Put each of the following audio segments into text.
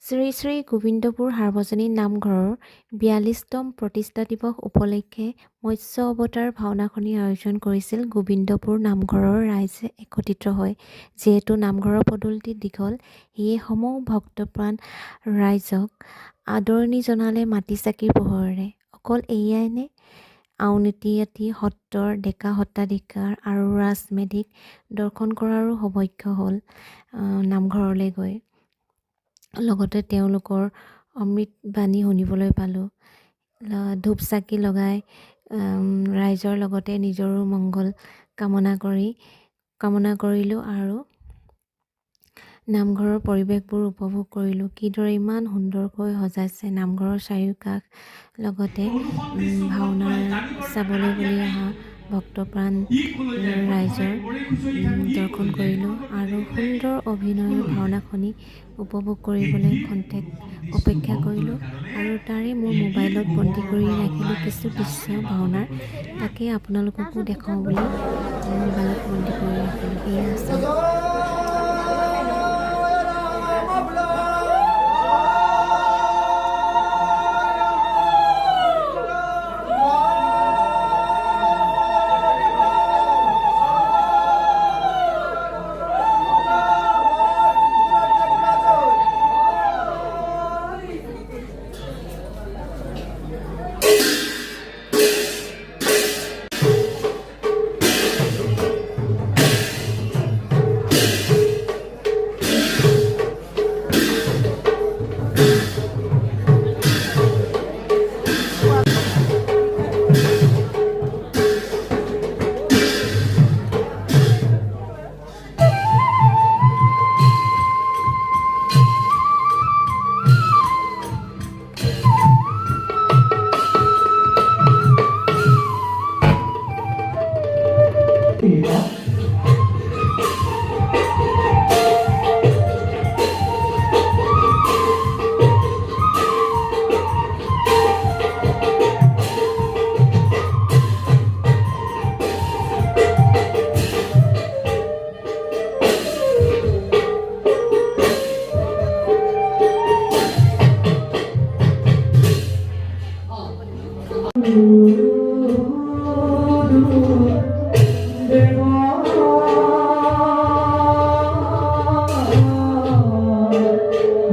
শ্ৰী শ্ৰী গোবিন্দপুৰ সাৰ্বজনীন নামঘৰৰ ৪২তম প্ৰতিষ্ঠা দিৱস উপলক্ষে মৎস্য অৱতাৰ ভাওনাখনিৰ আয়োজন কৰিছিল গোবিন্দপুৰ নামঘৰৰ ৰাইজে একত্ৰিত হৈ। যিহেতু নামঘৰৰ পদূলিটি দীঘল, সেয়ে সমূহ ভক্তপ্ৰাণ ৰাইজক আদৰণি জনালে মাটি চাকিৰ পোহৰেৰে। অকল এয়াই নে, আউনীআটী সত্ৰৰ ডেকা সত্ৰাধিকাৰ আৰু ৰাজমেধিক দৰ্শন কৰাৰো সৌভাগ্য হ'ল নামঘৰলৈ গৈ। লগতে তেওঁলোকৰ অমৃতবাণী শুনিবলৈ পালোঁ। ধূপ চাকি লগাই ৰাইজৰ লগতে নিজৰো মংগল কামনা কৰিলোঁ আৰু নামঘৰৰ পৰিৱেশবোৰ উপভোগ কৰিলোঁ। কিদৰে ইমান সুন্দৰকৈ সজাইছে নামঘৰৰ চাৰিওকাষ, লগতে ভাওনা চাবলৈ বুলি অহা ভক্তপ্ৰাণ ৰাইজৰ দৰ্শন কৰিলোঁ আৰু সুন্দৰ অভিনয়ৰ ভাওনাখনি উপভোগ কৰিবলৈ খন্তেক অপেক্ষা কৰিলোঁ আৰু তাৰে মোৰ মোবাইলত বন্দী কৰি ৰাখিলোঁ কিছু দৃশ্য ভাওনাৰ। তাকে আপোনালোককো দেখাওঁ বুলি মোবাইলত বন্দী কৰি ৰাখিলোঁ। এয়া আছে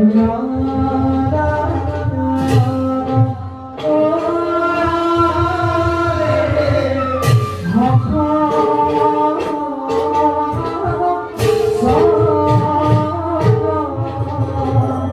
No.